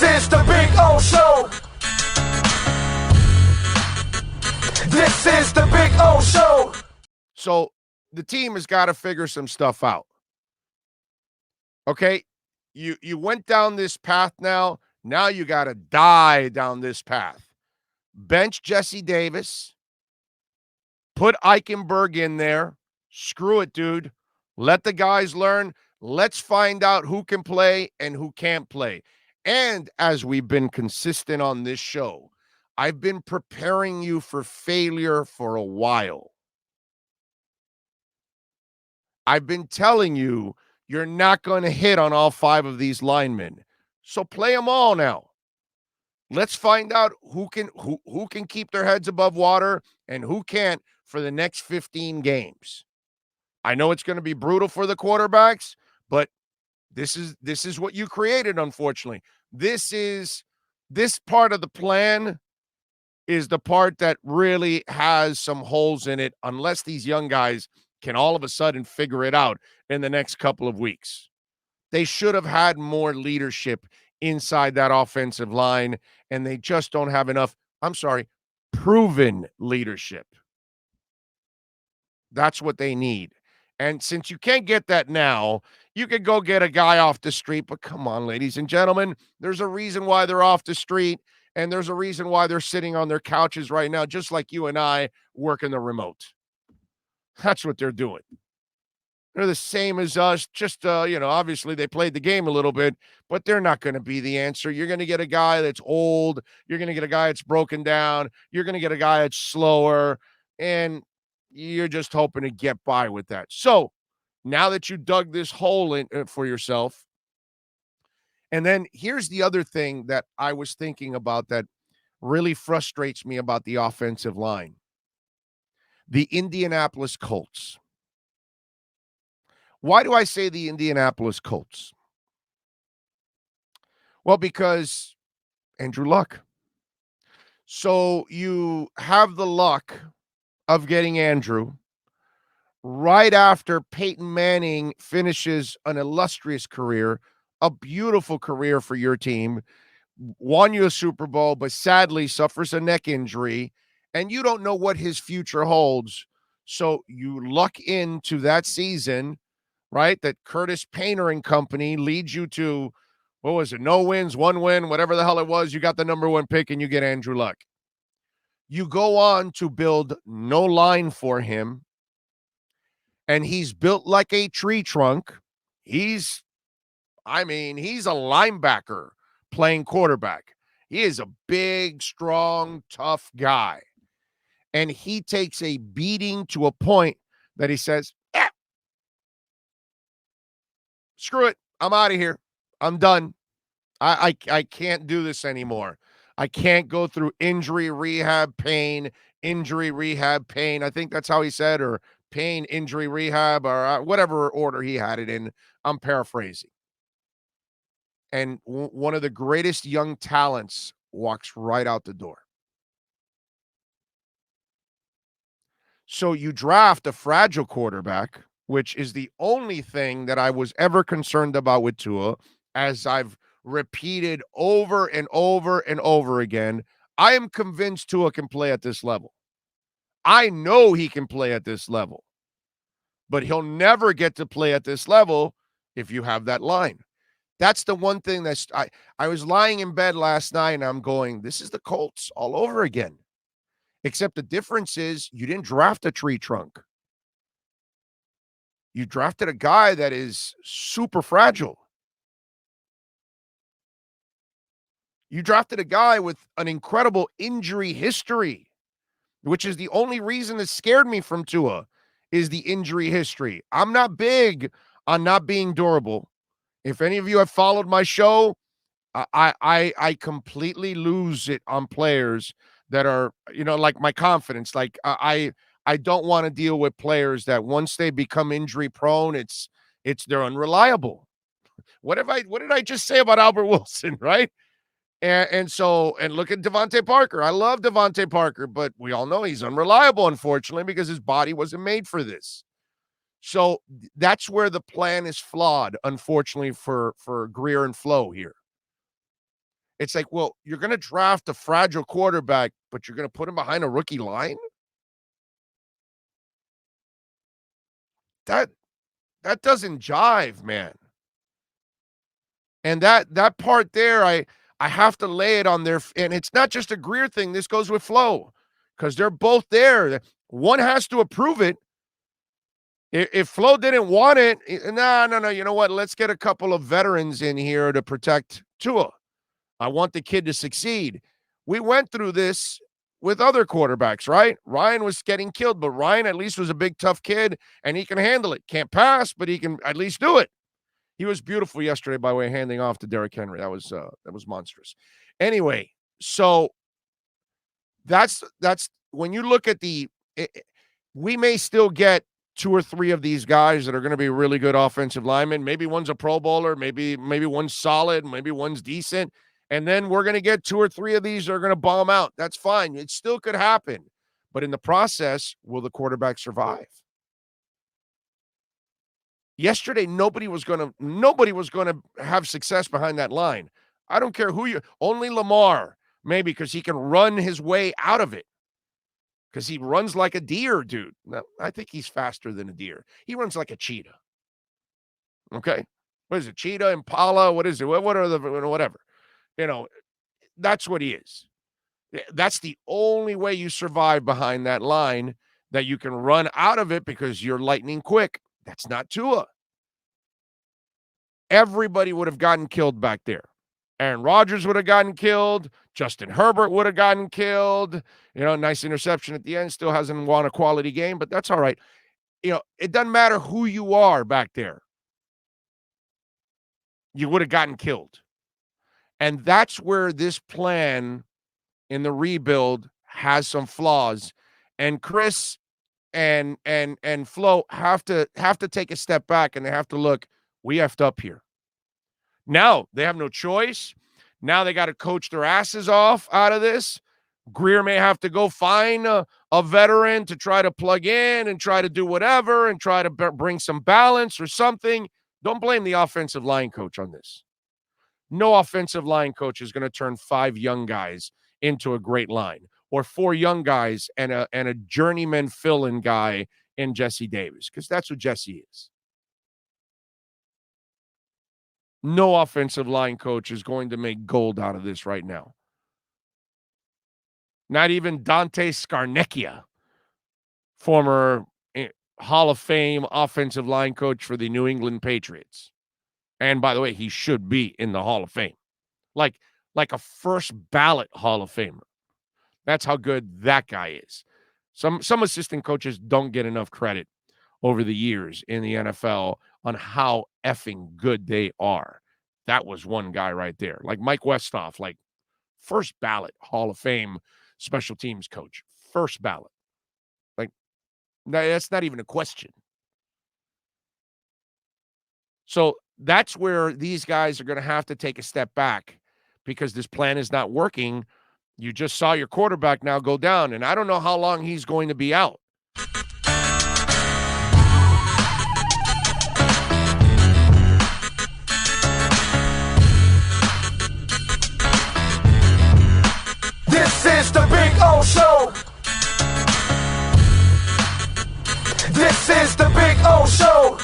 is the Big O Show. This is the Big O Show. So the team has got to figure some stuff out. Okay? You went down this path now. Now you got to die down this path. Bench Jesse Davis. Put Eichenberg in there. Screw it, dude. Let the guys learn. Let's find out who can play and who can't play. And as we've been consistent on this show, I've been preparing you for failure for a while. I've been telling you you're not going to hit on all 5 of these linemen. So play them all now. Let's find out who can keep their heads above water and who can't for the next 15 games. I know it's going to be brutal for the quarterbacks, but this is what you created, unfortunately. This part of the plan is the part that really has some holes in it, unless these young guys can all of a sudden figure it out in the next couple of weeks. They should have had more leadership inside that offensive line, and they just don't have enough, proven leadership. That's what they need. And since you can't get that now, you could go get a guy off the street. But come on, ladies and gentlemen, there's a reason why they're off the street, and there's a reason why they're sitting on their couches right now, just like you and I working the remote. That's what they're doing. They're the same as us. Just, obviously they played the game a little bit, but they're not going to be the answer. You're going to get a guy that's old. You're going to get a guy that's broken down. You're going to get a guy that's slower. And you're just hoping to get by with that. So now that you dug this hole in for yourself, and then here's the other thing that I was thinking about that really frustrates me about the offensive line. The Indianapolis Colts. Why do I say the Indianapolis Colts? Well, because Andrew Luck. So you have the luck of getting Andrew right after Peyton Manning finishes an illustrious career, a beautiful career for your team, won you a Super Bowl, but sadly suffers a neck injury, and you don't know what his future holds. So you luck into that season, right? That Curtis Painter and company leads you to, what was it? No wins, 1 win, whatever the hell it was. You got the number 1 pick and you get Andrew Luck. You go on to build no line for him, and he's built like a tree trunk. He's a linebacker playing quarterback. He is a big, strong, tough guy. And he takes a beating to a point that he says, screw it. I'm out of here. I'm done. I can't do this anymore. I can't go through injury, rehab, pain. I think that's how he said, or pain, injury, rehab, or whatever order he had it in. I'm paraphrasing. And one of the greatest young talents walks right out the door. So you draft a fragile quarterback, which is the only thing that I was ever concerned about with Tua, as I've repeated over and over and over again. I am convinced Tua can play at this level. I know he can play at this level, but he'll never get to play at this level if you have that line. That's the one thing that's I was lying in bed last night and I'm going, this is the Colts all over again. Except the difference is you didn't draft a tree trunk. You drafted a guy that is super fragile. You drafted a guy with an incredible injury history, which is the only reason that scared me from Tua, is the injury history. I'm not big on not being durable. If any of you have followed my show, I completely lose it on players that are, like my confidence. Like I don't want to deal with players that once they become injury prone, they're unreliable. What did I just say about Albert Wilson, right? And look at Devontae Parker. I love Devontae Parker, but we all know he's unreliable, unfortunately, because his body wasn't made for this. So that's where the plan is flawed, unfortunately, for Greer and Flo here. It's like, well, you're going to draft a fragile quarterback, but you're going to put him behind a rookie line? That doesn't jive, man. And that part there, I have to lay it on there. And it's not just a Greer thing. This goes with Flo, because they're both there. One has to approve it. If Flo didn't want it, no. You know what? Let's get a couple of veterans in here to protect Tua. I want the kid to succeed. We went through this with other quarterbacks, right? Ryan was getting killed, but Ryan at least was a big, tough kid, and he can handle it. Can't pass, but he can at least do it. He was beautiful yesterday by way of handing off to Derrick Henry. That was monstrous. Anyway, so that's when you look at we may still get 2 or 3 of these guys that are going to be really good offensive linemen. Maybe one's a Pro Bowler, maybe one's solid, maybe one's decent. And then we're going to get 2 or 3 of these that are going to bomb out. That's fine. It still could happen. But in the process, will the quarterback survive? Yesterday, nobody was going to have success behind that line. I don't care who only Lamar, maybe, because he can run his way out of it. Because he runs like a deer, dude. No, I think he's faster than a deer. He runs like a cheetah. Okay? What is it? Cheetah, Impala? What is it? What are the whatever? That's what he is. That's the only way you survive behind that line, that you can run out of it because you're lightning quick. That's not Tua. Everybody would have gotten killed back there. Aaron Rodgers would have gotten killed. Justin Herbert would have gotten killed. Nice interception at the end. Still hasn't won a quality game, but that's all right. It doesn't matter who you are back there. You would have gotten killed. And that's where this plan in the rebuild has some flaws. And Chris and Flo have to take a step back, and they have to look, we effed up here. Now they have no choice. Now they got to coach their asses off out of this. Greer may have to go find a veteran to try to plug in and try to do whatever and try to bring some balance or something. Don't blame the offensive line coach on this. No offensive line coach is going to turn 5 young guys into a great line, or 4 young guys and a journeyman fill-in guy in Jesse Davis, because that's what Jesse is. No offensive line coach is going to make gold out of this right now. Not even Dante Scarnecchia, former Hall of Fame offensive line coach for the New England Patriots. And by the way, he should be in the Hall of Fame. Like a first ballot Hall of Famer. That's how good that guy is. Some assistant coaches don't get enough credit over the years in the NFL on how effing good they are. That was one guy right there. Like Mike Westhoff, like first ballot Hall of Fame special teams coach. First ballot. Like, that's not even a question. So that's where these guys are going to have to take a step back, because this plan is not working. You just saw your quarterback now go down, and I don't know how long he's going to be out. This is the Big O Show. This is the Big O Show.